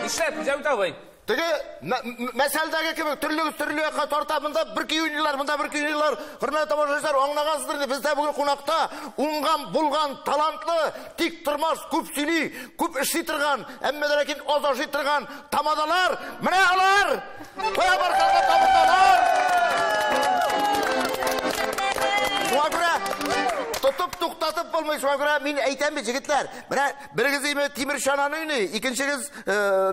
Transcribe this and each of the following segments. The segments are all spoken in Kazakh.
İşte Cavit abi. Tege meseldagi gibi türlü torta bunda bir kuyunlar. Hürmet tamamlayışlar oңнағансыздар деп bizde bugün konakta ungan, bulgan, talantlı, tik turmaz, küp sili, küp işi turgan, emme derakin ozaşı turgan tamadalar, mine alar. Koya barkada tamadalar. Şuna göre tutup tuktatıp olmayı şuna göre min eyten bir jigitler. Mine biriniz Timur Şanan oyunu, ikinciniz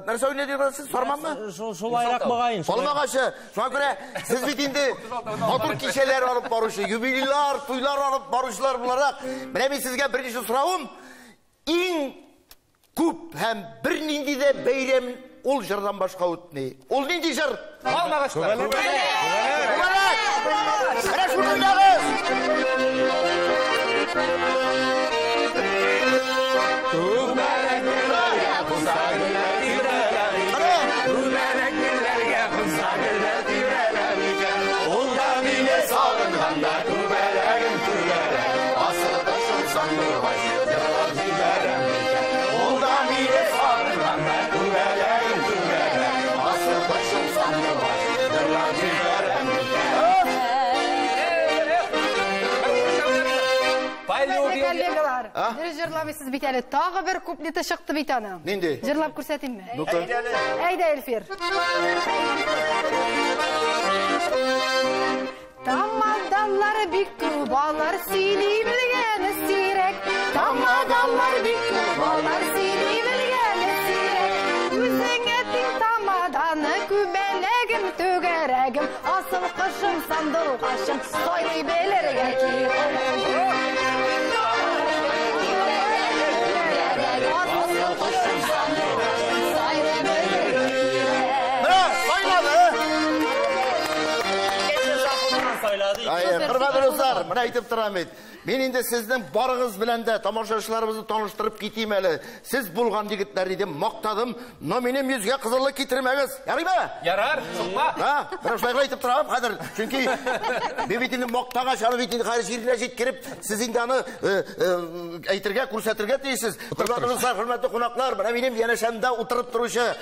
neresi oyunu diyorsunuz? Sormam mı? Solayrak bağayın. Olma kaşı. Şuna göre siz bitinde motor kişiler alıp barışı, jubileler, tuylar alıp barışlar bularak. Mine sizge birinci sorağım. En küp hem bir nindi de beyrem ol jırdan başka ötmeyi. Ol nindi jır? Olma kaşı. Kubarak. Mine şuradan Jırlamışsınız bir tane. Tağı bir kupleti çıktı bir tane. Nindi? Jırlap görsatayım mı? Doktor. Eyde Elfir. Tamadallar bikku bağlar sili bilgeni sirek. Tamadallar bikku bağlar sili bilgeni sirek. Üzün etin tamadanı kübelegim tügeregim. Asıl kışım sandır kaşım soyri belirge ki. Hürmetli dostlar, mine aytып тұрамын. Мен енді сіздің барыңыз білен де тамашашыларымызды tanıştırıp кетейім әлі. Siz bulған жігіттерді мақтадым, но менің yüzге қызылы кетірмеңіз. Ярай ма? Yarar, çıkma. Ha, bir şöyle aytып тұрамын, қазір. Çünkü бебетini мақтаға, шалы бетini қайры жеріне жеткеріп, siz енді аны әйтірге, көрсетірге дейсіз. Hürmetli dostlar, hürmetli қонақлар, міне менің янашамда отырып тұрушы,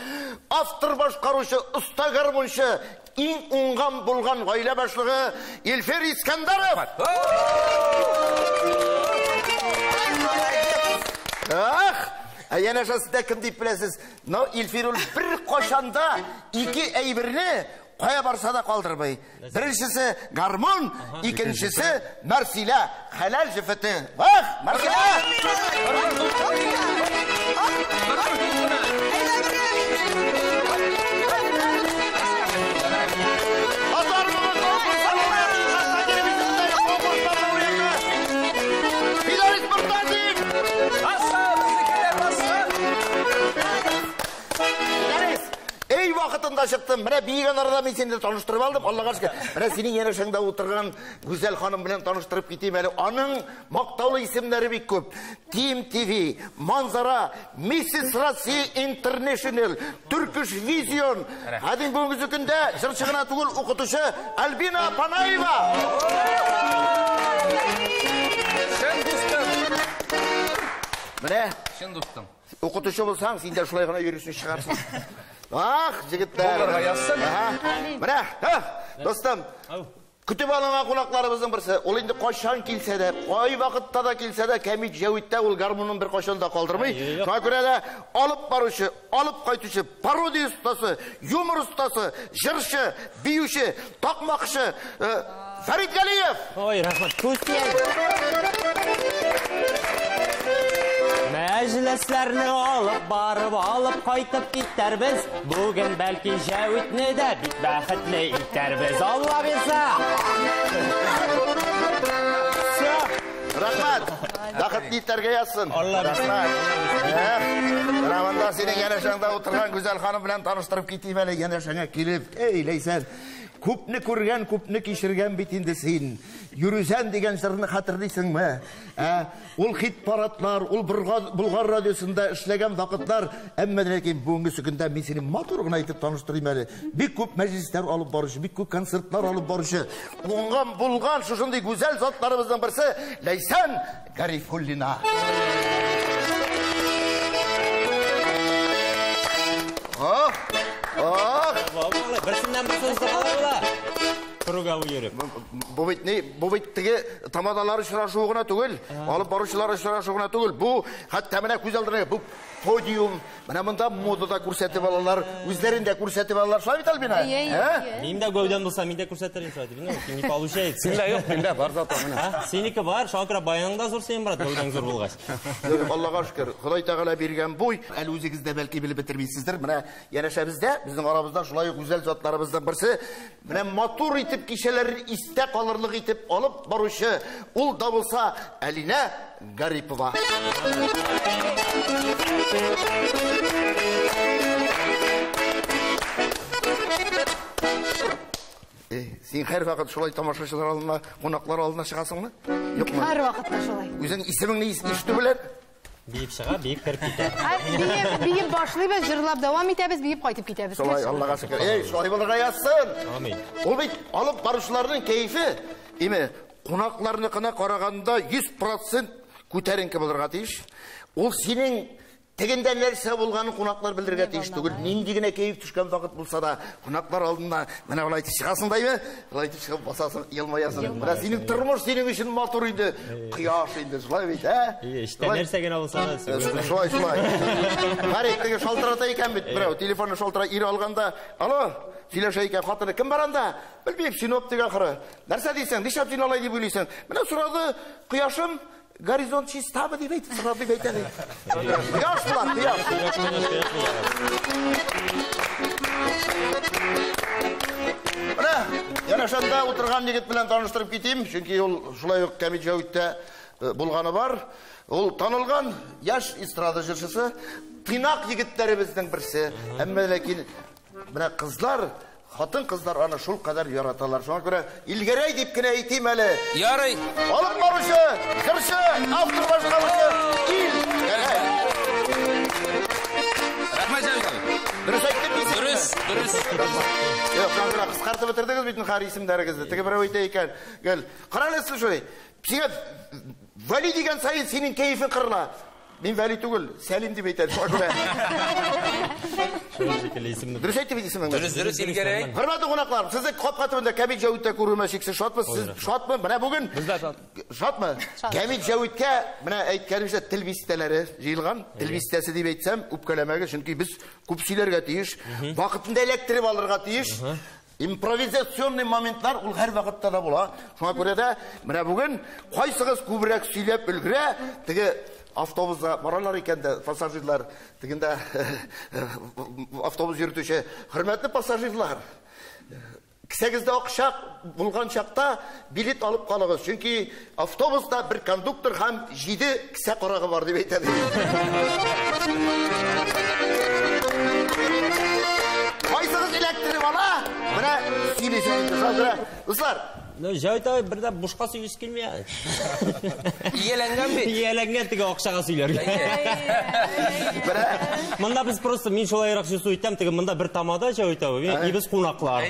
автор башқарушы, ұста гармоншы, ең ұңған болған ғайле башлығы Elfer İskenderov. Yana şasıda kim deyip bilesiz? No, Elferul bir koşanda iki eybirini koya barsa da kaldırmayı. Birincisi garmon, ikincisi Mersile. Helal cifeti. Bak, Mersile. Ey vakitinde çıktım. Mine biyigen arada ben seni de tanıştırıp aldım. Allah'a aşkına. Mine senin yanışında oturgan güzel hanım bilen tanıştırıp gideyim. Onun maktavlı isimleri bir köp. Team TV, Manzara, Mrs. Russia International, Turkish Vision. Hadi bu müzikinde jırçığına tuğul okutuşu Albina Panayeva. Sen dostum. Mine? Sen dostum. Okutuşu bulsan sen de şulayğına yürüsün çıkarsın. Ah, jigitler. Onlarga yazsın. Mine, dostum. Kütüp alınan konaklarımızın birisi. Ol indi koşan kilse de, koy vakitte da kilse de, kemik jevitte ol garmonun bir koşan da kaldırmayı. Şuna göre de alıp barışı, alıp kaytışı, parodi ustası, yumor ustası, jırşı, biyuşu, takmakşı, Ferit Galiyev. Oy, rahmat. Kustiyen. Meclislerini alıp kaytıp gitterbiz. Bugün belki Cevit'ni de bir baxtli itterbiz. Allah bilse. Rahmat. Baxtli itterge yazsın. Allah bilse. Rahmanda senin yanaşanda oturgan güzel hanım bilen tanıştırıp giteyim hele yanaşana gelip. Ey Leysel. Kupni kurgan, kupni kişirgen bitindesin. Yürüsen degen sırrını hatırlıyorsun mu? Ol hit paratlar, ol Bulgar radyosunda işlegen vakitler. Emmeden ekin bugünkü günde ben seni motoruna aytıp tanıştırayım hele. Bir kup meclisler alıp barışı, bir kup konsertler alıp barışı. Ongan bulgan şu şimdi güzel zatlarımızdan birisi Leysen Garifullina. Менен бұл сөзді қалай бола? Круговый йөріп. Бу бит теге тамадалар очрашуына түгел, алып баручылар очрашуына түгел. Бу хәтта менә күз алдына бу подиум, менә монда модада күрсәтеп алалар, үзләрендә күрсәтеп алалар. Шулай бит Альбина? Мин дә гәүдәм булса, мин дә күрсәтерим шулай. Не получается. Сендә юк, миндә бар зато менә. Сенеке бар, Шакира баяның да зур, сен брат, гәүдәң зур булгач. Аллага шөкер, Ходай Тәгалә биргән буй. Әле үзегездә бәлки белеп бетермисездер. Менә янәшәбездә, безнең арабызда шулай ук үзәл затларыбыздан берсе, менә матур итеп кишәләр истә калырлык итеп алып баручы. Ул да булса Алина Гарипова. Син һәр вакыт шулай тамашачылар алдына, кунаклар алдына чыгасыңмы? Юкмы? Һәр вакытта шулай. Үзең исемеңне ишетү белән Биеп чыга, биеп кертеп китә. Биеп башлыйбыз, җырлап дәвам итәбез, биеп кайтып китәбез. шулай Аллага шөкер. Шулай булырга язсын. Амин. Ул бит алып баручыларның кайфы, име, кунакларныкына караганда 100% күтәренке булырга тиеш. Ул синең тегендә нәрсә булганын кунаклар белергә тиеш түгел. Нинди генә кайф төшкән вакыт булса да, кунаклар алдында менә булай чыгасың даймы? Булай чыгып басасың, елмаясың. Менә синең тормыш синең өчен матур иде. Кояш инде, шулай бит, Эштә нәрсә генә булса да. Шулай. Гариптеге шалтырата икән бит, берәү телефонны шалтыра ире алганда, "Алло, сөйләшә икән хатыны, кем бар анда?" Белмим, синоп дигән ахыры. Нәрсә дисәң, нишап син алай дип уйлыйсың? Менә сорады, "Кояшым, горизонт чистабы" дип әйтте, сорады дип әйтә. Кояш булар, кояш. Менә, янәшәдә утырган егет белән таныштырып китим, чөнки ул шулай ук Камил Җавитта булганы бар. Ул танылган яшь эстрада җырчысы, тыйнак егетләребезнең берсе. Әмма ләкин менә кызлар, хатын-кызлар аны шул кадәр яраталар. Шуңа күрә илгәрәй дип кенә әйтим әле. Ярый. Алып баручы, җырчы, автор башкаручы илгәрәй. Рәхмәт җәүдәм. Дөрес әйттем мин. Дөрес. Юк, шуңа кыскартып бетердегез бит хәр исемнәрегезне. Теге берәү әйтә икән. Гел, карале слушай. Сиңа Вали дигән сайын синең кайфың кырыла. Мин Вали түгел, Сәлим дип әйтәм. Дөрес әйтте бит исемеңне. Дөрес илгәрәй. Хөрмәтле кунаклар, сезне капка төбендә Камил Җавитта күрүемә шиксез шатмы? Сез шатмы? Менә бүген шатмы? Камил Җавиткә менә әйткәнебезчә тел бистәләре җыелган. Тел бистәсе дип әйтсәм, үпкәләмәгә, чөнки без күп сөйләргә тиеш, вакытында электрип алырга тиеш. Импровизационный моментлар ул һәр вакытта да була. Шуңа күрә дә менә бүген кайсыгыз күбрәк сөйләп өлгерә, теге автобуста баралар икән дә пассажирлар, тегендә автобус йөртүче, хөрмәтле пассажирлар. Кисәгездә акча булган чакта билет алып калыгыз, чөнки автобуста бер кондуктор һәм 7 кисә карагы бар дип әйтәләр. Кайсыгыз электрип ала? Менә сөйләшәбез. Дуслар, Җавит абый бердә бушка сөйләш килми. Ияләнгән бит. Ияләнгән теге акчага сөйләргә. Монда без просто мин шулайрак сөйләп итәм, теге монда бер тамада Җавит абый, и без кунаклар.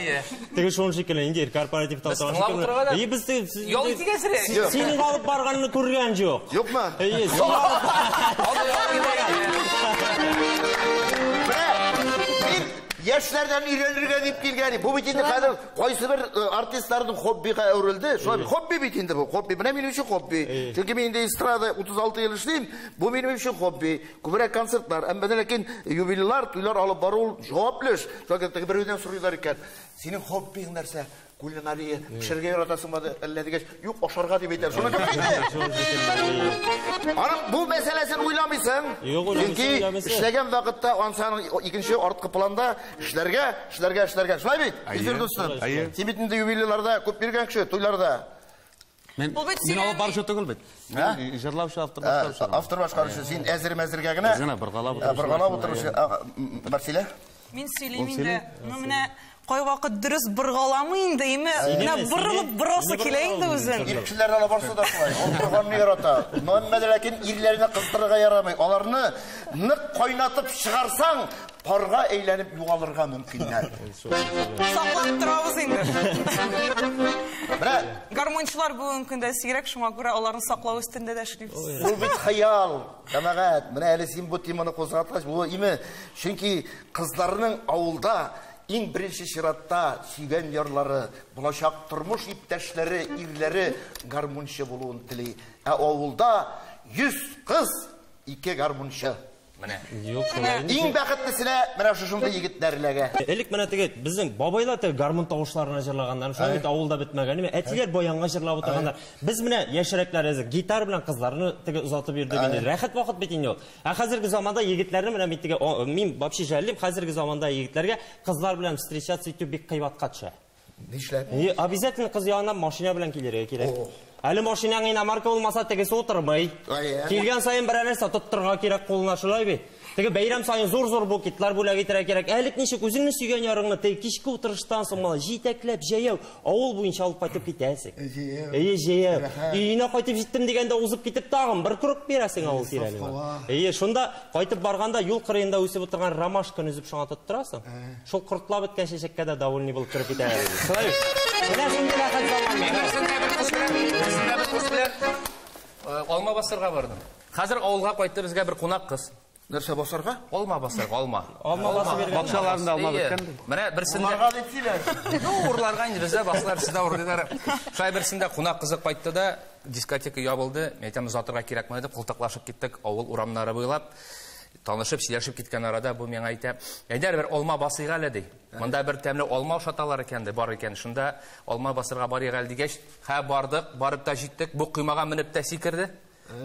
Теге шуның шикелле инде корпоратив тапшырган шикелле. И без Ял итегәсере. Синең алып барганны күргән юк. Юкмы? Яшьләрдән өйрәнергә дип килгән. Бу бит инде хәзер кайсы бер артистларның хоббига әверелде. Шулай хобби бит инде бу. Хобби менә минем өчен хобби. Чөнки мин инде эстрада 36 ел эшлим. Бу минем өчен хобби. Күбрәк концертлар, әмма ләкин юбилейлар, туйлар алып бару җаваплы эш. Шулай теге берүдән сорыйлар икән. Синең хоббиң нәрсә? Кулинария, пешерергә яратасыңмы әллә дигәч, юк, ашарга дип әйтәм. Шуны кем әйтте? Аны бу мәсьәләсен уйламыйсың. Чөнки эшләгән вакытта ансаның икенче арткы планда эшләргә. Шулай бит? Эфир дустым. Син бит инде юбилейларда күп биргән кеше, туйларда. Мин алып баручы түгел бит. Җырлаучы, автор башкаручы. Автор башкаручы. Син әзер-мәзергә генә. Гына быргалап утыручы. Быргалап утыручы. Марсилә? Мин сөйлим инде. Ну менә кай вакыт дөрес быргаламы инде, менә бырылып бырасы килә инде үзен. Иркчеләр ала барса да шулай. Ул ярата. Нәмәдә ләкин ирләрне кыздырырга ярамый. Аларны нык кайнатып чыгарсаң, парга әйләнеп югалырга мөмкиннәр. Саклап торабыз инде. Менә Гармончылар бүген көндә сирәк, шуңа күрә аларны саклау өстендә дә эшлибез. ул бит хыял. Җәмәгать, менә әле син бу теманы кузгаткач, бу име, чөнки кызларның авылда иң беренче чиратта сөйгән ярлары, булачак тормыш иптәшләре, ирләре гармунчы булуын тели. Ә авылда 100 кыз, 2 гармунчы. Менә. Юк, шулай. Иң бәхетлесенә менә шушындай егетләрләргә. Элек менә теге безнең бабайлар теге гармун тавышларына җырлаганнар. Шулай бит авылда бетмәгән. Әтиләр баянга җырлап утырганнар. Без менә яшьрәкләр гитара белән кызларны теге узатып йөрдек инде. Рәхәт вакыт бит инде ул. Ә хәзерге заманда егетләрне менә теге мин вообще җәллим, хәзерге заманда егетләргә кызлар белән встречаться итү бик кыйбатка төшә. Нишләп? Обязательно кыз янына машина белән килергә кирәк. Әле машинаң иномарка булмаса тегесе утырмый. Килгән сайын берәр нәрсә тоттырга кирәк кулына шулай бит. Теге бәйрәм сайын зур-зур букетлар бүләк итәргә кирәк. Әлек ничек үзеңне сөйгән ярыңны теге кичке утырыштан соң мала җитәкләп җәяү авыл буенча алып кайтып китәсең. Җәяү. Өенә кайтып җиттем дигәндә узып китеп тагын бер круг бирәсең авыл тирәненә. Шунда кайтып барганда юл кырыенда үсеп утырган ромашканы үзеп шуңа тоттырасың. Шул кортлап беткән чәчәккә дә довольный булып киреп китә. Шулай. Менә шундый рәхәт заман. Алма басырга бардым. Хәзер авылга кайтты безгә бер кунак кыз. Нәрсә басарга? Алма басырга, алма. Алма басып бергән. Бакчаларында алма беткән. Менә берсендә. Аларга дип сөйлә. Урларга инде бездә баслар сездә урлыйлар. Шай берсендә кунак кызык кайтты да, дискотека ябылды. Мен әйтәм, узатырга кирәкмәде, култыклашып киттек авыл урамнары буйлап. Танышып, сөйләшеп киткән арада бу миңа әйтә, "Әйдәр бер алма басыйга әле" ди. Монда бер тәмле алма шаталар икән ди, бар икән. Шунда алма басырга барыйга әле дигәч, "Ха, бардык, барып та җиттек. Бу кыймага менеп тә сикерде.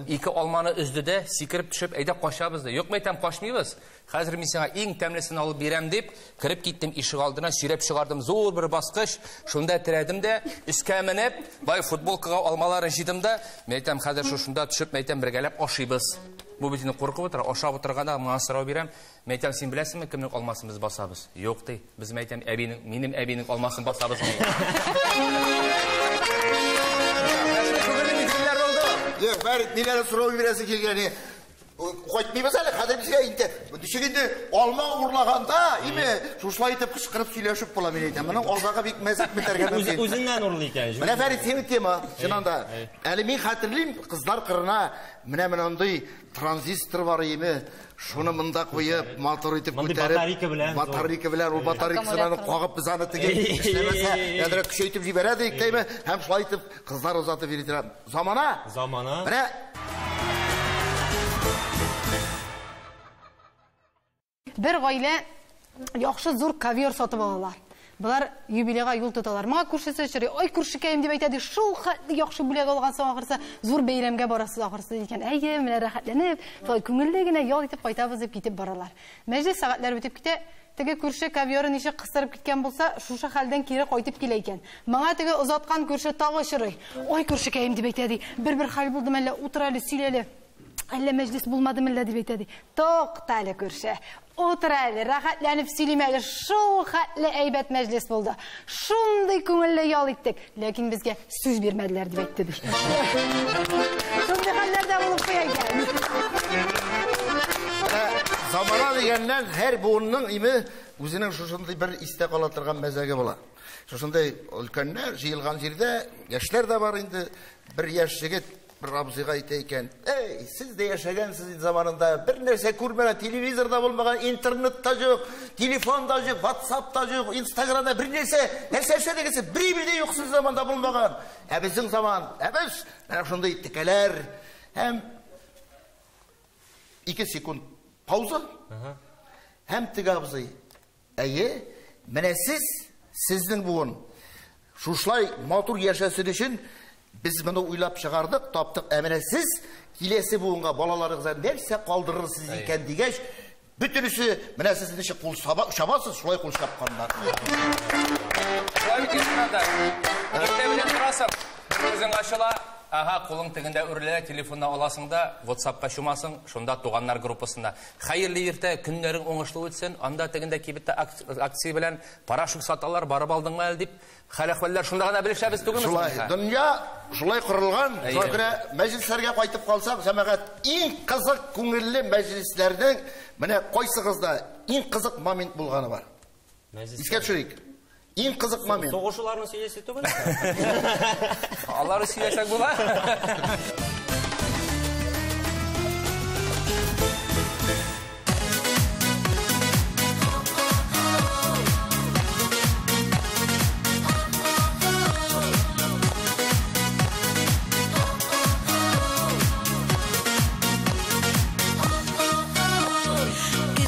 2 алманы өзде дә, сикереп төшеп, әйдә качабыз" ди. "Юк, мәйтәм, качмыйбыз. Хәзер мин сиңа иң тәмлесен алып бирәм" дип, кирип киттем ишек алдына, сөйрәп чыгардым зур бер баскыч. Шунда терәдем дә, үскә менеп, бай футболкага алмаларын җыйдым да, мәйтәм, хәзер шушында төшеп, мәйтәм, бергәләп ашыйбыз. Бу битне куркып утыра, ашап утырганда моңа сорау бирәм. Мәйтәм, син беләсеңме, кемнең алмасын без басабыз? Юк ди. Без мәйтәм, әбинең, минем әбинең алмасын басабыз. Юк, Фәрит, ниләр сорау бирәсе килгәне? Кайтмыйбыз әле, хәзер безгә инде. Ничек алма урлаганда, име, шушылай итеп кычкырып сөйләшеп була, мин әйтәм. Моның алдагы бик мәзәк битәргә мөмкин. Үзеннән урлый икән. Менә Фәрит, синең тема, чынында. Әле мин хәтерлим, кызлар кырына менә мондай транзистор бар име, шуны монда куеп, мотор итеп күтәреп, батарейка белән, ул батарейкасын кагып без аны теге эшләмәсә, ядрак көчәйтеп җибәрә ди, әйтәме, һәм шулай итеп кызлар узатып йөриләр. Замана. Менә Бер гаилә яхшы зур ковер сатып алалар. Булар юбилейга юл тоталар. Моңа күршесе чыри, "Ай, күршекәем" дип әйтә ди. Шул хәтле яхшы бүләк алган соң ахырсы зур бәйрәмгә барасыз ахырсы дигән. Әйе, менә рәхәтләнеп, күңелле генә ял итеп кайтабыз дип китеп баралар. Мәҗлес сәгатьләр үтеп китә. Теге күрше коверы ничек кыстырып киткән булса, шушы хәлдән кире кайтып килә икән. Моңа теге озаткан күрше тагы чырый. "Ай, күршекәем" дип әйтә ди. Бер хәл булды мәллә, утыр әле, сөйләле. Әллә мәҗлес булмадымы әллә дип әйтә ди. Токта әле күрше. Утыр әле, рәхәтләнеп сөйлим әле. Шул хәтле әйбәт мәҗлес булды. Шундый күңелле ял иттек. Ләкин безгә сүз бирмәделәр дип әйтте ди. Шундый хәлләрдә булып куя икән. Замана дигәннән һәр буынның име үзенең шушындай бер истә кала торган мәзәге була. Шушындай өлкәннәр җыелган җирдә яшьләр дә бар инде. Бер яшь җегет bir abzıga aytayken, "Ey, siz de yaşayansınız zamanında bir нәрсә күрмәгән, телевизорда булмаган, интернетта юк, телефонда юк, WhatsApp'та юк, Instagram'da bir нәрсә эшләдегез, бер дә юк сез заманда булмаган. Ә безнең заман, без шундай тикәләр һәм 2 секунд пауза. Һәм теге абзый, "Әйе, менә сезнең буын шушлай матур яшәсен өчен biz bunu uylап чыгардык, таптык. Әмәне сез киләсе буынга балаларыгызга нәрсә калдырырсыз икән дигәч, бүтүнесе менә сез ничек кул чабасыз, шулай кул чапканнар. Шулай килгәндә. Белән торасың. Үзең ачыла, ага, кулың тегендә үрелә, телефонна аласың да, WhatsApp-ка чумасың, шунда туганнар группасында. Хәерле иртә, көннәрең уңышлы үтсен, анда тегендә кибеттә акция белән парашют саталар, барып алдыңмы әле дип, хәл-әхвәлләр шунда гына белешәбез түгелме? Шулай, дөнья шулай корылган. Шуңа мәҗлесләргә кайтып калсак, җәмәгать иң кызык күңелле мәҗлесләрнең менә кайсыгызда иң кызык момент булганы бар? Искә төшерик. Иң кызык момент. Соғышуларны сөйләсе түгел. Алары сөйләсәк була.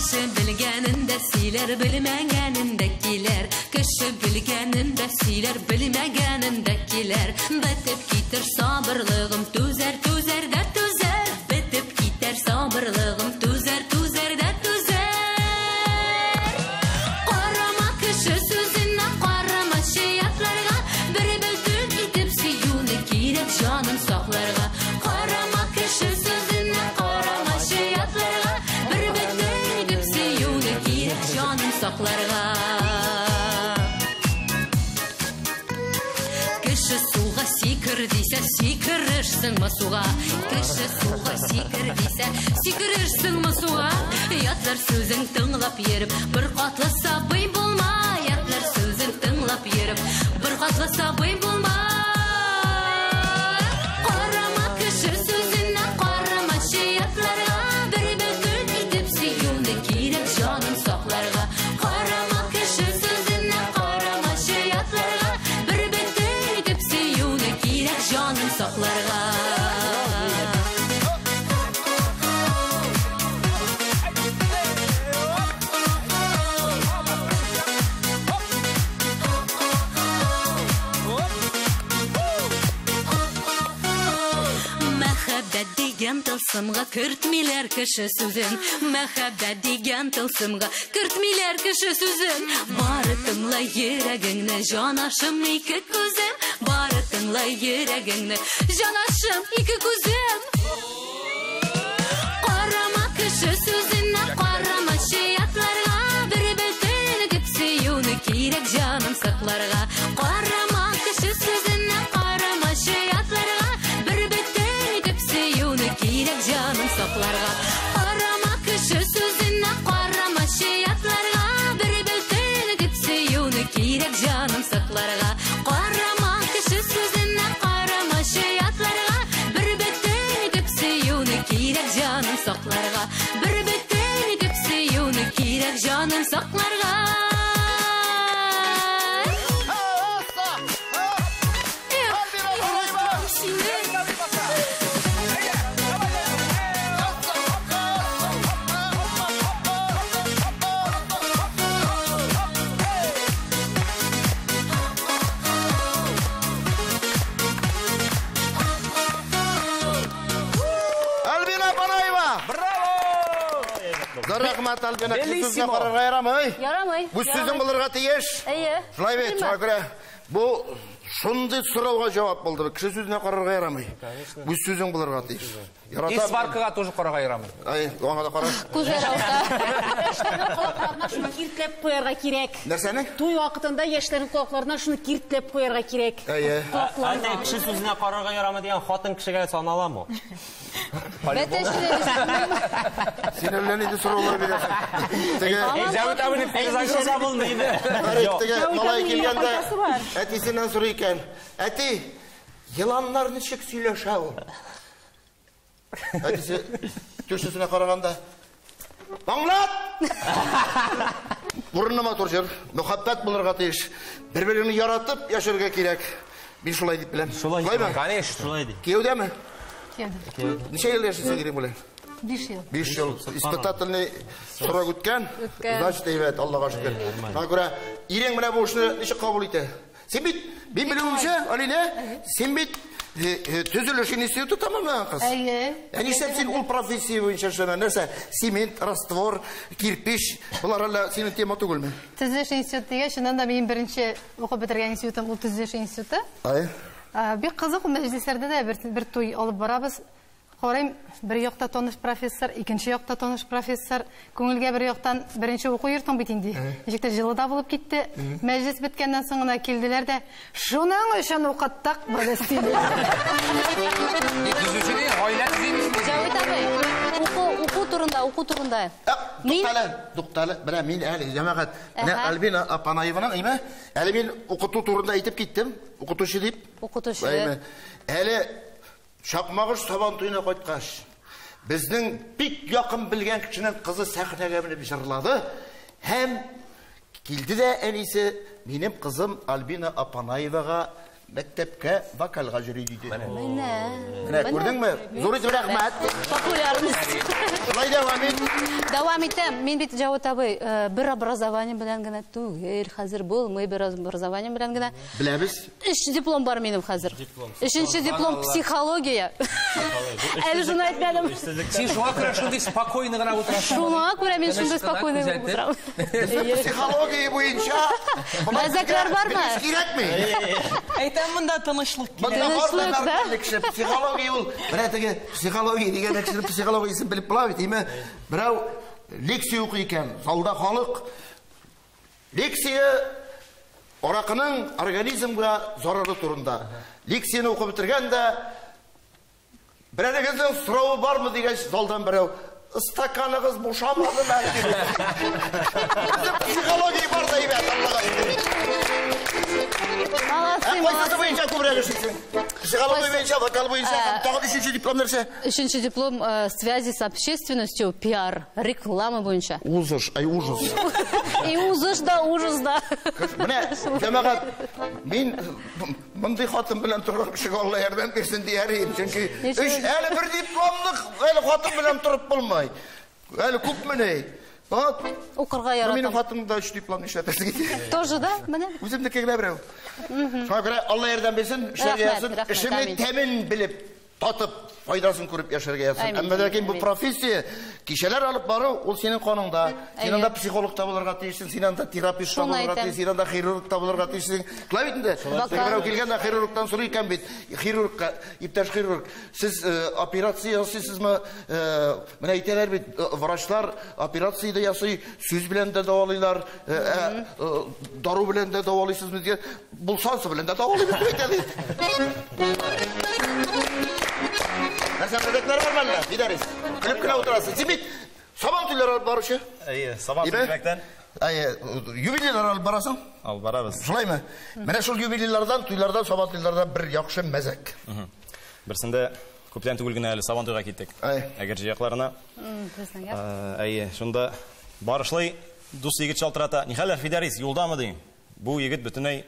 Кеше белгәнен дә сөйләр, белмәгәнен дә килер. Кеше белгәнен дә сөйләр, белмәгәнен дә килер. Бетеп китер сабырлыгым, түзәр, түзәр дә түзәр. Бетеп китер сабырлыгым, түзәр, түзәр дә түзәр. Карама кеше сүзенә, карама шаятларга. Бер бөтен итеп сөюне кирәк җанын сакларга. Карама кеше сүзенә, карама шаятларга. Бер бөтен итеп сөюне кирәк җанын сакларга. Кеше суга сикер дисә, сикерерсеңме суга? Кеше суга сикер дисә, сикерерсеңме суга? Ятлар сүзең тыңлап йөреп, бер катлы сабый булма. Ятлар сүзең тыңлап йөреп, бер катлы сабый булма. Карама кеше сүзенә, карама шаятларга. Бер бөтен итеп сөюне кирәк җанын сакларга. Карама кеше сүзенә, карама шаятларга. Бер бөтен итеп сөюне кирәк җанын сакларга. Мәхәббәт дигән тылсымга кертмиләр кеше сүзен. Мәхәббәт дигән тылсымга кертмиләр кеше сүзен. Бары тыңлай йөрәгеңне, җанашым ике күзем. Бары тыңлай йөрәгеңне, җанашым ике күзем. Карама кеше сүзенә, карама шаятларга. Бер бөтен итеп сөюне кирәк җанын сакларга. Карама кеше сүзенә, карама шаятларга. Бер бөтен итеп сөюне кирәк җанын сакларга. Карама кеше сүзенә, карама шаятларга. Бер бөтен итеп сөюне кирәк җанын сакларга. Карама кеше сүзенә, карама шаятларга. Бер бөтен итеп сөюне кирәк җанын сакларга. Бер бөтен итеп сөюне кирәк җанын сакларга. Альбина Панаева! Рахмат, Альбина, кеше сүзенә карарга ярамый. Ярамый. Бу сүзең булырга тиеш. Әйе. Шулай бит, шуңа күрә. Бу шундый сорауга җавап булды. Кеше сүзенә карарга ярамый. Бу сүзең булырга тиеш. И Яратам. сваркага тоже карага ярамый. Ай, аңа да кара. Күзләр авырта. Шуны киртләп куярга кирәк. Нәрсәне? Туй вакытында яшьләрнең колакларына шуны киртләп куярга кирәк. Әйе. Әнә кеше сүзенә карарга ярамый дигән хатын кешегә саналамы? Син белән инде сораулар бирәсең. Теге Җавит абыны Перезагрузка булмыйды. теге малай килгәндә әтисеннән сорый икән. Әти, йыланнар ничек сөйләшә ул? Әтисе төшесенә караганда Аңлат! Урыныма тур җыр. Мөхәббәт булырга тиеш. Бер-береңне яратып яшәргә кирәк. Мин шулай дип беләм. Шулаймы? Конечно. Шулай ди. Кияүдәме? Кияүдә. Ничә ел яшисең ирем белән? 5 ел. 5 ел. Испытательный срок үткән. Значит, әйбәт, Аллага шөкер. Шуңа күрә ирең менә бу эшне ничек кабул итә? Син бит, мин белүемчә, Алина, син бит төзелеш институты тамамлаган кыз. Әйе. Нишләп син ул профессия буенча эшләнә? Нәрсә? Цемент, раствор, кирпич, булар әллә синең тема түгелме? Төзелеш институты, шуннан да минем беренче укып бетергән институтым ул төзелеш институты. Ай. Бик кызык мәҗлесләрдә дә бер туй алып барабыз. Карыйм, бер якта таныш профессор, икенче якта таныш профессор, күңелгә бер яктан беренче уку йортың бит инде. Ничектер җылыда булып китте. Мәҗлес биткәннән соң гына килделәр дә, шуның өчен укыттык бу стиле. Түзүченең гаилә төзимеш. Җавит абый, уку турында. Туктале, менә мин әле җәмәгать, менә Альбина Апанаеваның, әйме? Әле мин укыту турында әйтеп киттем, укытучы дип. Укытучы. Әле Шапмагыш сабан туена кайткач, безнең бик якын белгән кешенең кызы сәхнәгә менеп җырлады. Һәм килде дә әнисе минем кызым Альбина Апанаевага мәктәпкә вокалга йөри диде. Менә. Күрдеңме? Зур итеп рәхмәт. Популярность. Шулай дәвам ит. Дәвам итәм. Мин бит Җават абый, бер образование белән генә түгел, хәзер булмый, бер образование белән генә. Беләбез. 3 диплом бар минем хәзер. 3нче диплом психология. Әле шуны әйтмәдем. Син шуңа күрә шундый спокойно гына утырасың. Шуңа күрә мин шундый спокойно утырам. Психология буенча Мәзәкләр бармы? Кирәкми? Әйтәм, монда тынычлык кирәк. Тынычлык, да? Психология ул. Берәтеге психология дигән кеше психологиясын белеп була бит, име? Берәү лекция укый икән, залда халык. Лекция аракының организмга зарары турында. Лекцияны укып бетергәндә берәгезнең сорауы бармы дигән залдан берәү стаканыгыз бушамады бәлки. Психология бар да әйбәт, Аллага шөкер. Кайсы буенча күбрәк эшлисең? Психология буенча, вокал буенча, тагы 3нче диплом нәрсә? 3нче диплом связи с общественностью, пиар, реклама буенча. Ужас, ужас. И ужас да. Менә, җәмәгать, мин мондый хатын белән торган кешегә Алла ярдәм бирсен диярим, чөнки әле бер дипломлык, әле хатын белән торып булмай. Әле күпме? Вот. Укырга Минем яратам. хатымда 3 диплом эшләтәсең. Тоже да, менә. Үземнеке генә берәү. Шуңа күрә Алла ярдәм бирсен, эшемне тәмин белеп, татып, файдасын күреп яшәргә язсын. Әмма ләкин бу профессия кишәләр алып бару, ул синең каныңда. Син анда психолог табылырга тиешсең, син анда терапевт табылырга тиешсең, син анда хирург табылырга тиешсең. Кылай бит инде. Берәү килгәндә хирургтан сорый икән бит. Хирургка, иптәш хирург, сез операция ясыйсызмы? Менә әйтәләр бит, врачлар операциядә ясый, сүз белән дә дәвалыйлар, дару белән дә дәвалыйсызмы дигән. Булсасы белән дә дәвалыйбыз әйтәләр. Мәсәләнлекләр бар мәллә, Фидарис. Көлеп кенә утырасың. Сибит, сабан туйлар алып баручы. Сабан туйлардан. Юбилейлар алып барасың? Алып барабыз. Шулаймы? Менә шул юбилейлардан, туйлардан, сабан туйлардан бер яхшы мәзәк. Берсендә күптән түгел генә әле сабан туйга киттек. Әгәр җыякларына. Шунда барышлый дус егет шалтырата. Нихәләр Фидарис, юлдамы дим? Бу егет бөтенләй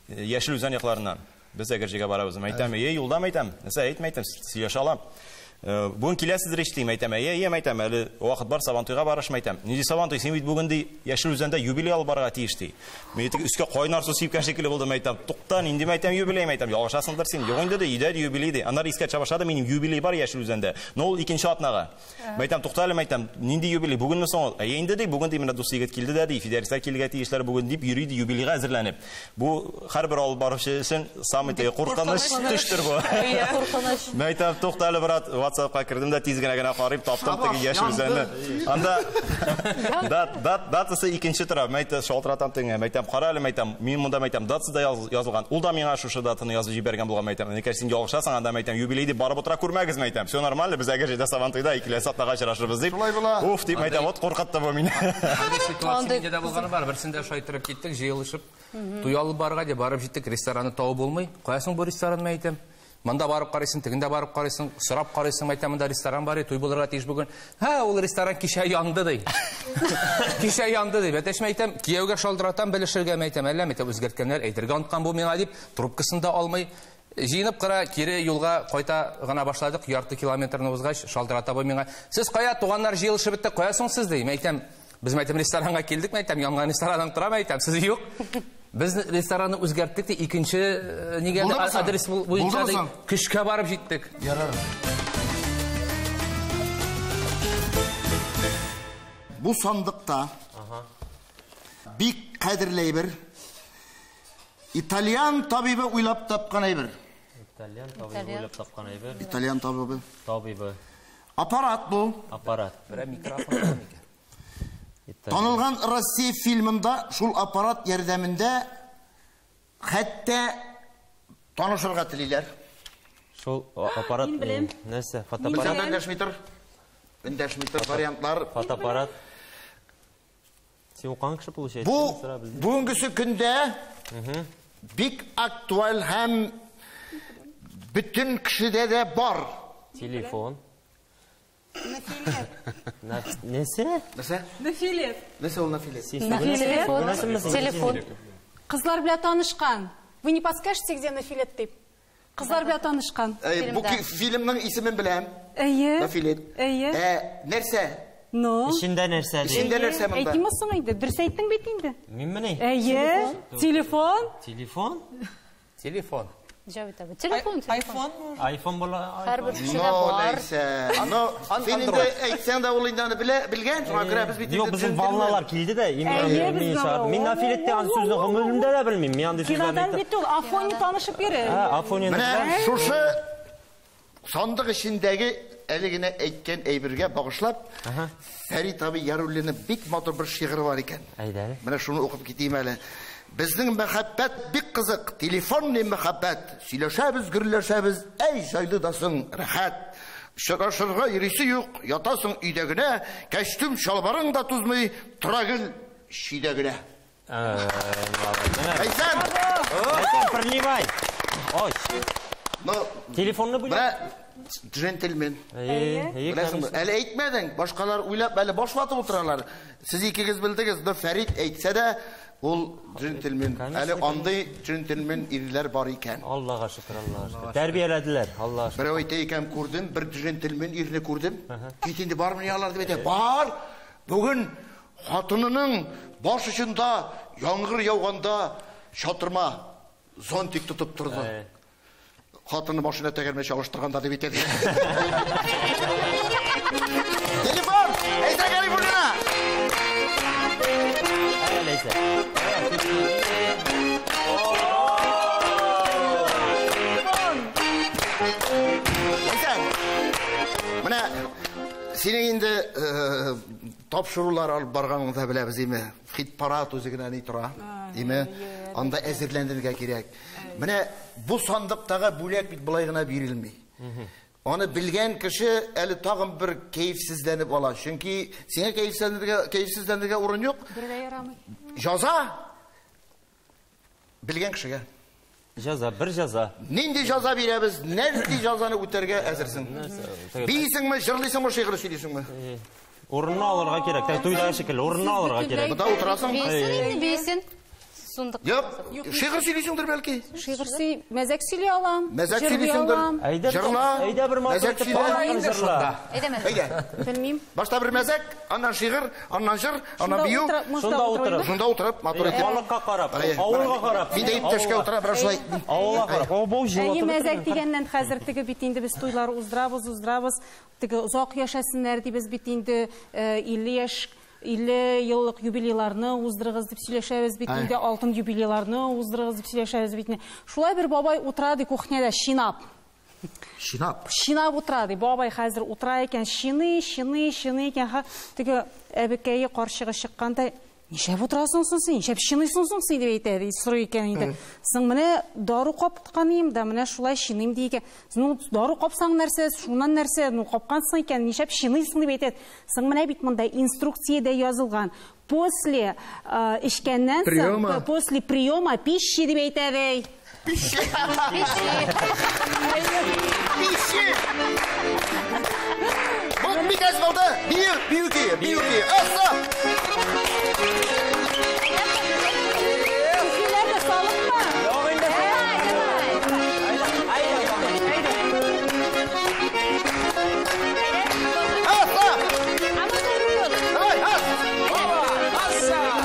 яшел үзән якларыннан. Без әгәр җыйга барабыз, әйтәм, юлдамы әйтәм. Нәрсә әйтмәйтем, сөйләшә алам. Бүген киләсездер иштим, әйтәм, әйтәм, әле вакыт бар, сабан туйга барышмы әйтәм. Нинди сабан туй, син бит бүген ди яшел үзәндә юбилей алып барырга тиеш ди. Мен әйтәм, үскә кайнар су сипкән шикелле булдым, әйтәм. Туктан, инде әйтәм, юбилей әйтәм. Ялгышасыңдыр син. Юк инде өйдә юбилей ди. Аннары искә чабашады, минем юбилей бар яшел үзәндә. Но ул икенче атнага. Әйтәм, туктале, әйтәм, нинди юбилей? Бүгенме соң? Инде ди, бүген ди менә дус егет килде дә ди, Фидарисга килгән тиешләр бүген дип йөри ди юбилейга әзерләнеп. Бу һәрбер алып баручы өчен самый куркыныч төштер бу. Куркыныч. Әйтәм, туктале, брат, WhatsAppка кирдем дә тиз генә карыйм, таптым теге яшел үзәнне. Анда датасы икенче тора. Әйтәм, шалтыратам теңә. Әйтәм, карале, әйтәм, мин монда әйтәм, датасында язылган. Ул да миңа шушы датаны язып җибәргән булган, әйтәм. Әнә син ялгышасың, анда әйтәм, юбилейди барып утыра күрмәгез, әйтәм. Все нормально, без әгәр җыйда сабан туйда икеләс атнага очрашырбыз дип. Уф, дип әйтәм, вот куркатты бу мине. Ситуация дә булганы бар. Берсендә шайтырып киттек, җыелышып, туй алып барырга дип барып җиттек, ресторанны табып булмый. Каясың бу ресторанны әйтәм. Монда барып карыйсың, тегендә барып карыйсың, сорап карыйсың, әйтәм, монда ресторан бар, туй булырга тиеш бүген. Ул ресторан кичә янды ди. Кичә янды ди. Әтәшмә әйтәм, кияүгә шалдыратам, белешергә әйтәм, әллә әйтәм, үзгәрткәннәр, әйтергә оныткан бу миңа дип, трубкасын да алмый. Җыенып кыра, кире юлга кайта гына башладык, ярты километрны узгач, шалдырата бу миңа. Сез кая, туганнар җыелышып бетте, каясың сез ди. Әйтәм, без әйтәм, ресторанга килдек, әйтәм, янган ресторандан торам, әйтәм, сез юк. Без ресторанны үзгәрттек ди, икенче нигә адрес буенча ди, кышка барып җиттек. Ярар. Бу сандыкта бик кадерле әйбер. Итальян табибы уйлап тапкан әйбер. Итальян табибы. Аппарат бу. Аппарат. Бер микрофон икән. Танылган Россия фильмында шул аппарат ярдәмендә хәтта танышырга телиләр. Шул аппарат нәрсә? Фотоаппарат. Индәшмитер вариантлар. Фотоаппарат. Син укыган кеше получается. Бу бүгенге көндә бик актуаль һәм bütün кешедә дә бар. Телефон. Нәрсә? Нафилет. Нәрсә ул нафилет? Телефон. Кызлар белән танышкан. Вы не подскажете, где Нафилет деп? Қыздар бе танышқан. Бұл фильмнің исімін білем. Нафилет. Нәрсе? Ішінде нәрсе дейді. Ішінде нәрсе мұнда? Айтымысың үйді, дұрыс айттың бет енді. Мен міне? Телефон. Телефон? Телефон. Жауит абы. Телефон. Айфон бола. Әрбір кішіде бар. Сен енді айтсаң да ол инданы білген, соңа күрә біз бетінде... Жоқ, біздің балналар келді де, мен Нафилетте ан сөзді ғымылымда да білмейм. Мен андай сөздерін Кинадан бетті ол Афони танышып бері. Міне, шушы сандық ішіндегі әлігіне әйткен әйбірге бағышлап, Фәрит абы Яруллины бик матур бір шиғыр бар екен. Міне шуны оқып кетейім әлі. Біздің мәхәббәт бик қызық, телефонный мәхәббәт. Сөйләшәбіз, гүрләшәбіз, әй жайлыдасың, рәхәт. Шырашырға ересі юқ, ятасың үйдегіне, кәштім шалбарың да тұзмай, тұрагыл шидегіне. Әйсен! Әйсен, приливай! Телефонны бұлі? Джентльмен. Әлі әйтмәдің, башқалар ойлап, әлі башлатып отыралар. Сіз екегіз білдіңіз, Фәрит әйтсе де, ол джентльмен, әлі андай джентльмен ирлер бар екен. Аллаға шүкір, Аллаға шүкір. Тәрбиеләділер, Аллаға шүкір. Бір өйте екен көрдім, бір джентльмен ирлі көрдім. Кетінде бар мын ялар деп ете, бар! Бүгін қатынының баш ұшында, яңғыр яуғанда шатырма зонтик тұтып тұрды. Қатыны машина тәгерме шалыштырғанда деп етеді. Телефон! Әйсә Калифорнияна! Әйсә. Міне, сенің енді тапшырулар алып барғаныңда біләбіз, еме, хит-парат өзігінен ей тұра, еме, анда әзірлендірге керек. Міне, бұл сандықтаға бөлек бит бұлайғына берілмей. Оны білген кіші әлі тағым бір кейіпсізденіп ала. Чүнки сеңе кейіпсіздендіге орын жоқ. Жаза білген кішіге. Жаза, бір жаза. Ненде жаза береміз, нәлді жазаны өтерге әзірсің. Бейсің ме, жырлайсың ма, шиғыры сөйлейсің ме? Орынна алырға керек, тойдағы шекілі, орынна алырға керек. Бұда отырасың? Бейсін. Yok, şiir söylüyorsundur belki. Şiir mezek söylüyor alam. Mezek söylüyorsundur. Jırla. Mezek söylüyor. Eyde. Bilmeyim. Başta bir mezek, ondan şiir, ondan jır, ondan biyu. Şunda oturup, motor etip. Balıkka qarab, avulga qarab. Bir de ipteşke oturup, biraz şulay. Avulga qarab. O boş jıl oturup. Mezek degenden hazır tigi bitindi biz toyları uzdırabız. Tigi uzak yaşasınlar diye biz bitindi 50 yıllık юбилейларны уздырығыз деп сөйлешәбез битінде, алтын юбилейларны уздырығыз деп сөйлешәбез битінде. Шулай бір бабай отырады кухняда шинап. Шинап отырады. Бабай хәзір отыра екен, шины екен. Теге әбекәйе қаршыға шыққанда, нешәп отырасың сың, нешәп шиныйсың сың деп әйтеді, сұры екен енді. Сың міне дару қапытқанайым да, міне шулай шинайым дейке. Дару қапсаң нәрсе, шунан нәрсе, қапқансың екен, нешәп шиныйсың деп әйтеді. Сың міне бит мұнда инструкцияда yazылған. После ішкеннен соң, после приема пищи деп әйтеді. Пищи. Бұл бекәз болды. Бүйікі. Аса. Күшелерді салып ма? Жоқ енді. Аса. Аса.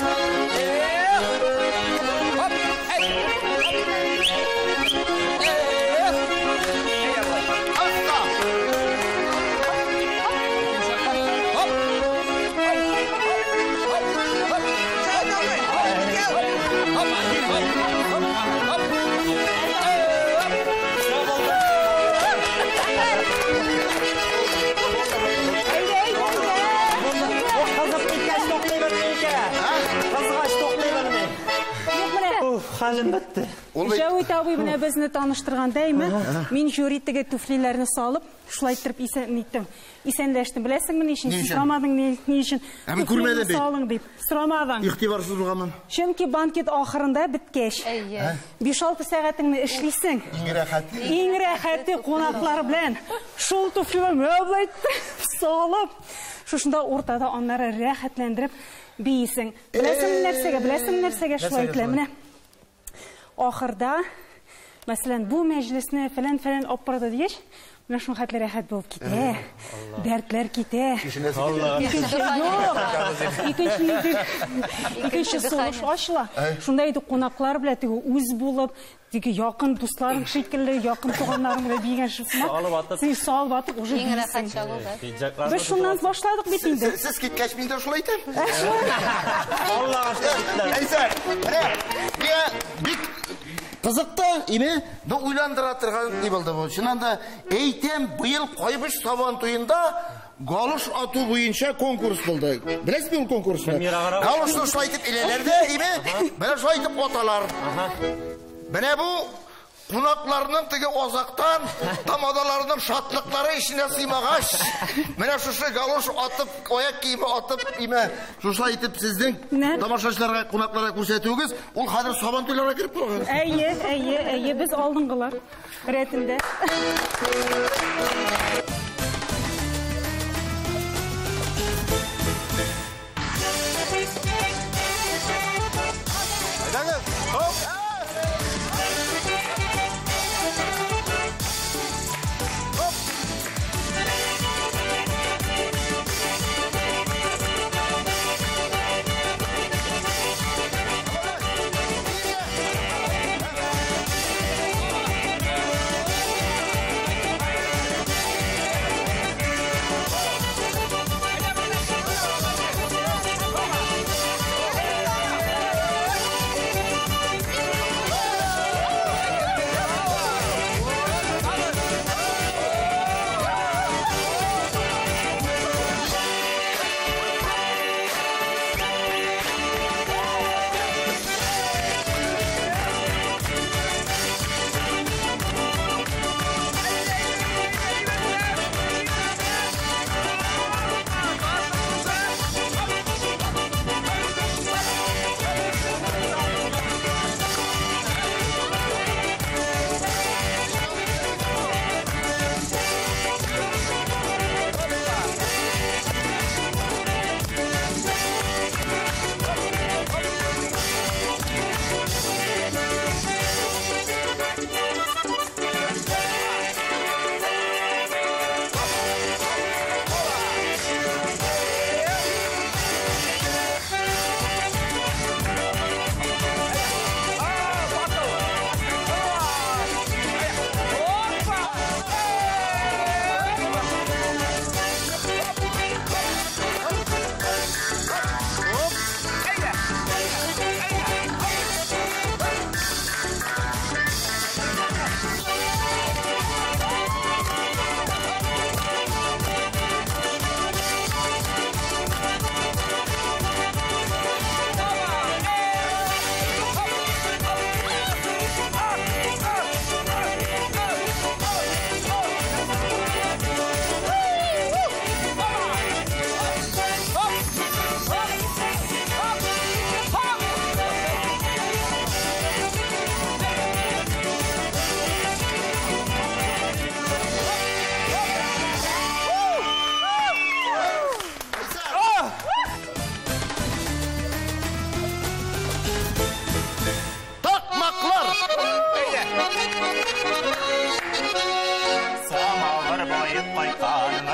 Халім бітті. Жауит абый міне бізні таныштырғандай ма? Мен жөреттігі туфлилеріні салып, шулай тұрып исәнләштім. Білесің мені үшін? Сұрамадың не үшін? Туфлилеріні салың деп. Сұрамадың. İhtibarsız болғанмын. Чөнки банкет ақырында біткеш. 5-6 сағатыңны ішлейсің. Ең рәхәті қонақлар білән. Шул туфлилеріні өблайтты, салып. Шушында ортада онлары рәхәтләндіріп бейсің. Білесің нәрсеге шулай тілеміне. Ахырда, мәсәлән, бу мәҗлесне фәлән алып барды дигәч, менә шуның хәтле рәхәт булып китә. Дәртләр китә. Икенче сулыш ачыла. Шунда иде кунаклар белән теге үз булып, теге якын дусларың шикелле, якын туганнарың белән бигән шума. Син салып атып уже рәхәт чагыл да. Без шуннан башладык бит инде. Сез киткәч мин дә шулай итәм. Аллага шөкер. Әйсә, бик кызыкты, име? Бу уйландыра торган ни булды бу? Шуннан да әйтәм, быел Кайбыш сабан туенда галыш ату буенча конкурс булды. Беләсезме ул конкурсны? Галышны шулай итеп иләләрдә, име? Менә шулай итеп аталар. Менә бу кунакларның теге азактан тамадаларының шатлыклары ишенә сыймагач, менә шушы галыш атып, аяк киеме атып, име, шулай итеп сезнең тамашачыларга, кунакларга күрсәтүегез, ул хәзер сабан туйларына кирип калган. Әйе, без алдынгылар рәтендә.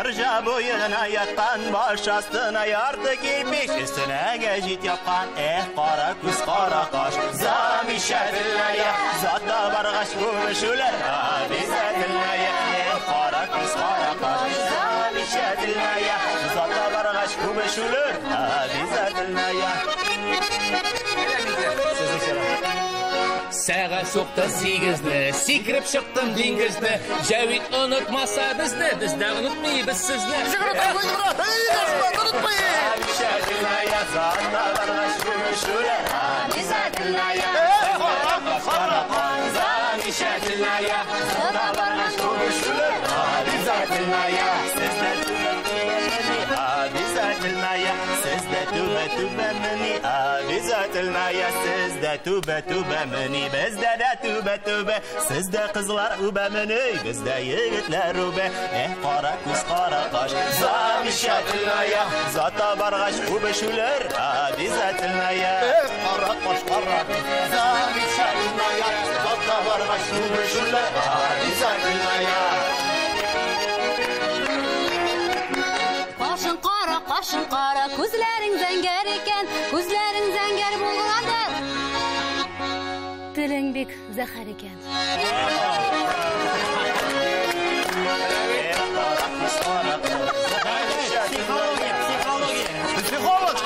Marja boyuna yattan baş astına yardı giymiş üstüne gecit yapan kara küs kara kaş zami şedillaya zatta bargaş kurşuler bize dillaya kara küs kara kaş zami şedillaya zatta bargaş kurşuler bize dillaya. Сәға соқты сегізді, секіріп шықтым деңгізді, жәует ұнытмаса бізді де ұнытмейбіз сізді. Tübe tübe meni bizde de tübe sizde kızlar übe meni bizde yigitler übe kara küs kara kaş zami şedillaya zata bargaş übe şüler bize tilnaya kara kaş kara zami şedillaya қарағаш көмішілі ғаризатыная. Қашын қара, көзлерің зәңгер екен, көзлерің зәңгер болғанда, тілің бек зәһәр екен. Психолог.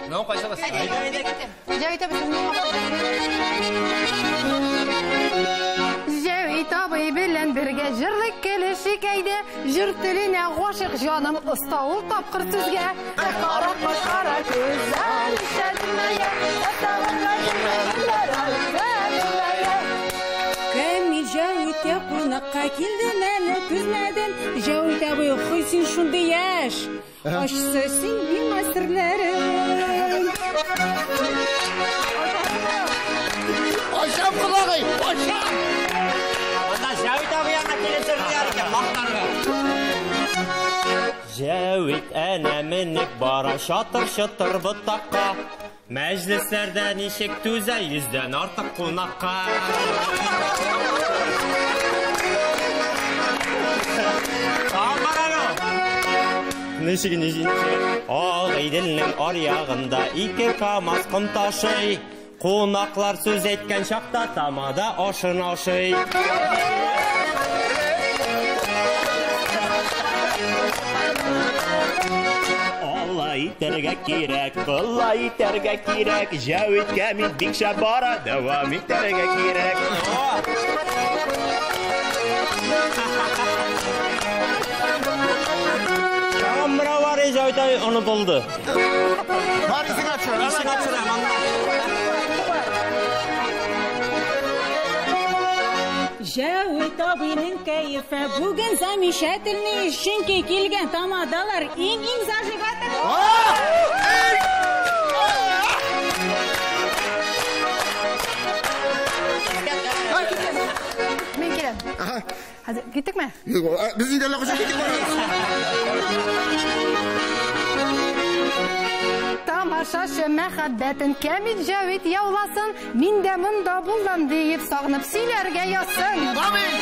Ну, қайсалас. Жәуит абай белән бергә җырлык келешик әйдә, җыр теленә гашык җаным остаул тапкыр сүзгә. Кара кара күзләр шәдмәя, Кәмил Жәуитә кунакка килдем әле күзмәдем. Жәуит абый хыйсин шундый яшь. Ачсы син миңа серләрен. Ашам құлағай, ашам! Анда Жәуит абый янына келесер екен, мақтарға. Жәуит әнә мініп бара шатыр-шытыр бұтаққа. Мәжліслерден нешек түзә 100-ден артық қонаққа. Қамбараны! Нешек. Ақ иділінің аряғында 2 камаз құм ташый. Қонақлар сөз еткен шақта тамада ашын ашый. Алла итәргә кирәк, былла итәргә кирәк. Жәуиткә мин бик шәп бара, дәвам итәргә кирәк. Камера бар, Жәуит абый онытылды. Бар исің атшыр. Жәуит абыйның кәйефе бүген замечательный, чөнки килгән тамадалар иң зажигательный. Мен келем. Hadi gittik mi? Biz inderle koşa gittik mi? Тамашашы мәхәббәтен Кәмил Жәуит яуласын, мин дә монда булам диеп сагынып сөйләргә язсын. Амин!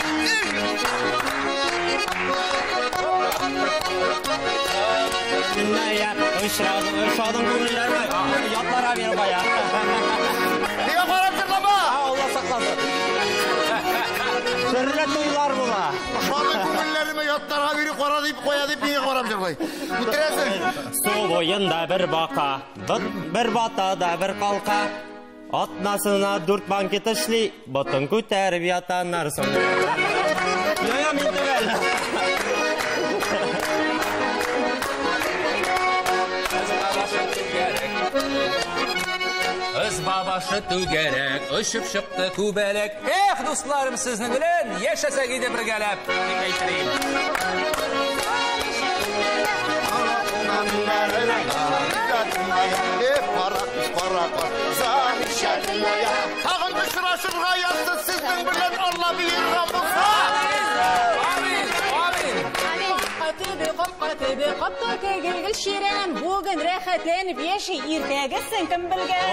Ышадың күңілдерді, ятлара беріп ая. Неге қарап жырлама? Алла сақласын. Түрлі тойлар бұла. Ышадың күңілдеріме яттарға бері қора deyip қоя deyip неге қарап жырлай? Үтіресің? Су бойында бір бақа, бір батада бір қалқа. Атнасына 4 банкет ішли, бұтын көтәріп ятанарсың. Йоя мен түгел. Öz babaşı tügerek, ışıp şıktı kubelek. Dostlarım sizni bilen, yaşasa gide bir gelep. Dikeytireyim. Tağın düşüraşırğa yazdı sizden bilen Allah bilir Rabbısa. Amin, amin. Qatı qatı kegilgil şiren, bugün rəxətlenib yeşi irtəgəsin kim bilgən.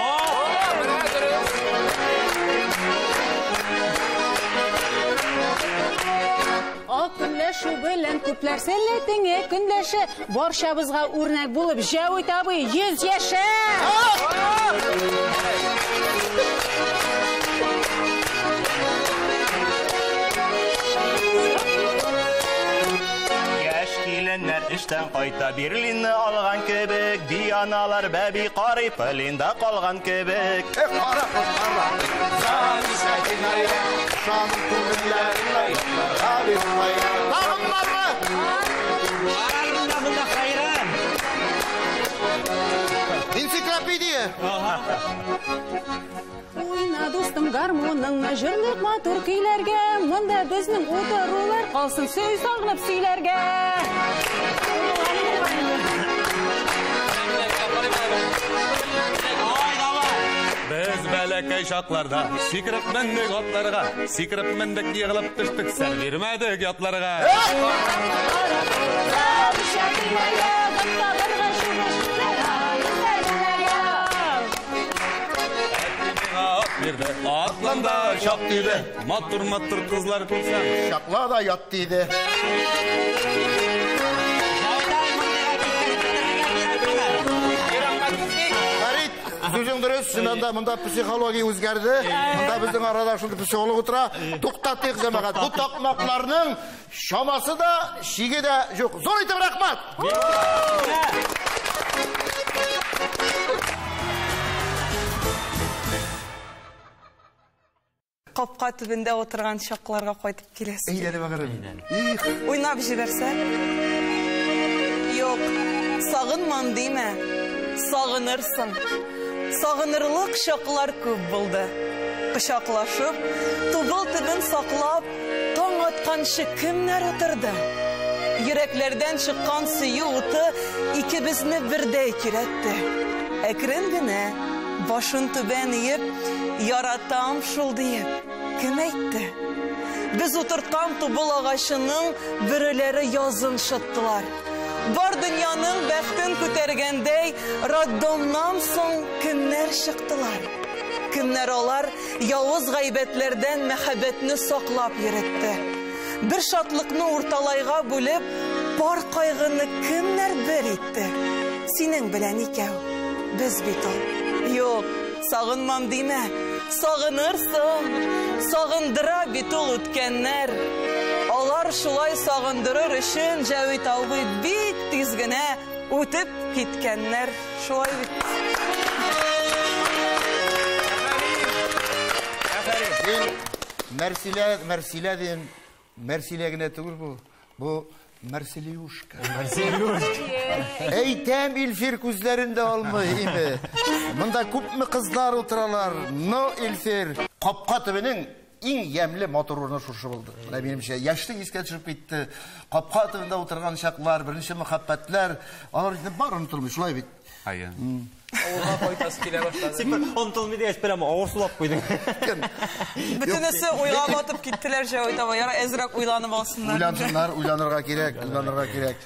Күнләшу белән күпләр сәлләтеңе көнләшә, баршабызга үрнәк булып Жәуит абый 100 яшә. Киленнәр эштән кайта Берлинны алган кебек, Дианалар бәби карый Полинда калган кебек. Кара кара. Замечательная, шам күңелләренә ябырга. Тагынмары. Аралында хайран. Энциклопедия. Уйна достым гармоныңна җырлык матур көйләргә, монда безнең утырулар калсын сөй сагынып сөйләргә. Biz bələkəy şaqlarda, sikirib məndək atlarga, sikirib məndək yığılıb düşdük, sən vermədik yatlarga. жерде атланда шап дейді матур қызлар көрсем Шақла да ят дейді. Сөзің дұрыс, шынында мұнда психология өзгерді. Мұнда біздің арада шынды психолог отыра. Тоқтатық жамағат. Бұл тоқмақларының шамасы да, шиге де жоқ. Зор етіп рахмат! Қапқа түбінде отырған шақларға қойтып келесіз. Eğleni bakarım. Ойнап жіберсе? Yok, сағынмам дейме, сағынырсың. Сағынырлық шақлар көп болды. Құшақлашып, тубыл түбін сақлап, таң атқаншы кімнер отырды? Yüreklерден шыққан сүйі ұты икебізні бірдей керетті. Әкірін гіне, башын түбен еп, яратам шул дейіп, кім әйтті? Біз отыртқан тубыл ағашының бірілері язын шыттылар. Бар дүнияның бәқтін көтергендей, раддомнан соң кімнер шықтылар. Кімнер олар яуыз ғайбетлерден мәхәбетні сақлап еретті. Бір шатлықны орталайға бөліп, бар қайғыны кімнер бір етті. Сенің білән екеу, біз бит ол. Yok, сағынмам дейме, сағынырсың, сағындыра бит ол өткеннер. Алар шулай сағындырыр үшін жәует ауғы бит тізгіне өтіп кеткеннер. Шулай бит. Мерсиле дейін, мерсилегіне түгір бұл мерсилиюшка. Әйтем Илфир күзлерінде olmayı. Мұнда көпмі қызлар отыралар. Но Илфир қапқа түбінің ең емлі моторына шұршы болды. Менімше, яшты еске түсіріп кетті. Қапқа түбінде отырған шақлар, бірінші мұхаббәтлер, алар бар ұнытылмай, шулай бет. Айя. Оға қойтасы келе баштады. Сен бір ұнытылмайды әшпірәмі ауыр сулап қойдың. Бүтінісі ойға батып кеттілер жа ойтаба. Яра әзірек ойланып алсындар. Ойланырға керек.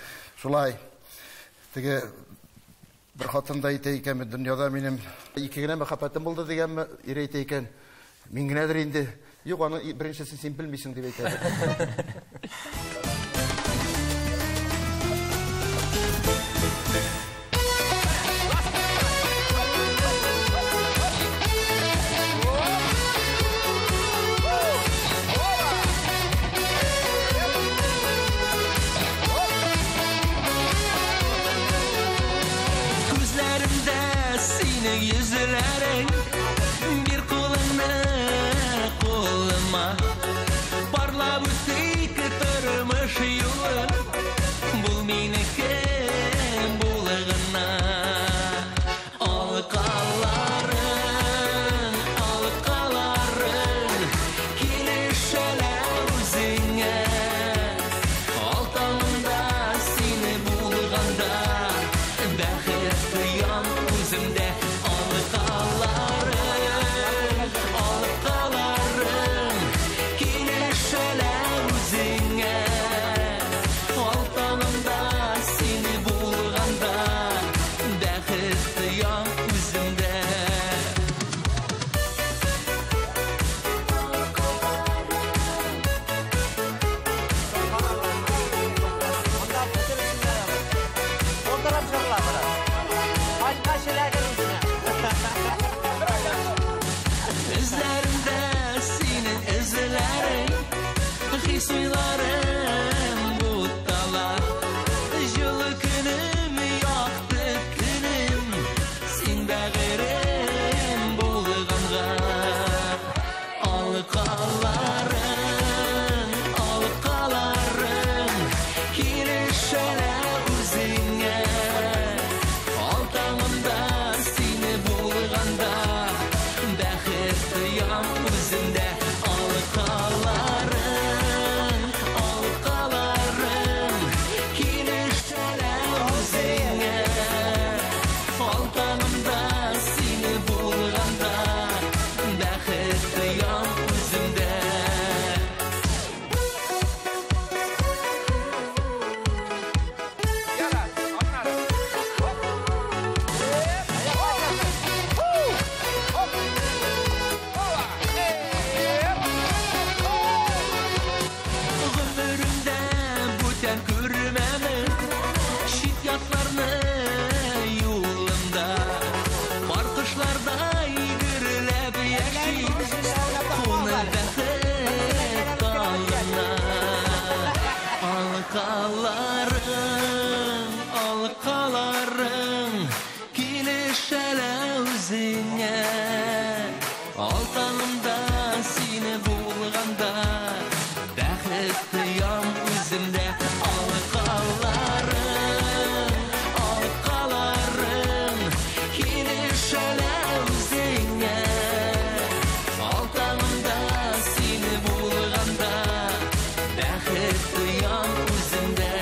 Шулай. Теге бір қатында екен, дүнияда менің екігіне мұхаббәтім болды деген ерейте екен. Мен гінәдір енді. Yok, onu birincisi sen bilmişsin diye bekledim. Gözlerimde senin yüzlerin bir koluma parlap öteyk tırmış yolu bul meniki bulğına alqalarin kelişeler özüne altanımda seni bulğanda bәхет duyan özümde alqalarin kelişeler özüne altanımda алқаларың келешәлі өзіңе алтанымда сені болғанда бәхет құям өзімде алқаларың келешәлі өзіңе алтанымда сені болғанда бәхет құям өзімде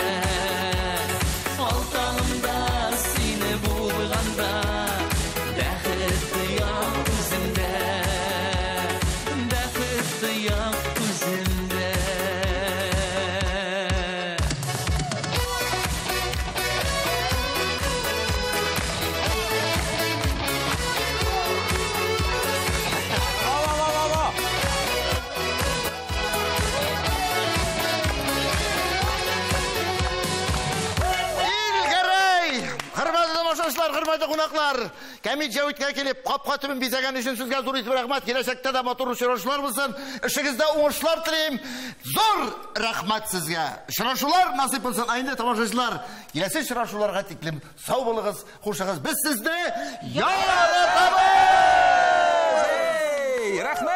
алтанымда сені болғанда бәхет құям өзімде бәхет құям өзімде Hürmetli konaklar, Kemik Cevit'e gelip kapkatımın bizegen için sizge zor itibar rahmet. Gelecekte de motorlu şıraşılar mısın? Işığınızda uğuşlar dileyim. Zor rahmet sizge. Şıraşılar nasip olsun. Aynı tamaşaçılar. Gelesi şıraşılarga tiklim. Sağ olunuz, hoşçakalın. Biz sizde yaratamız. Rahmet.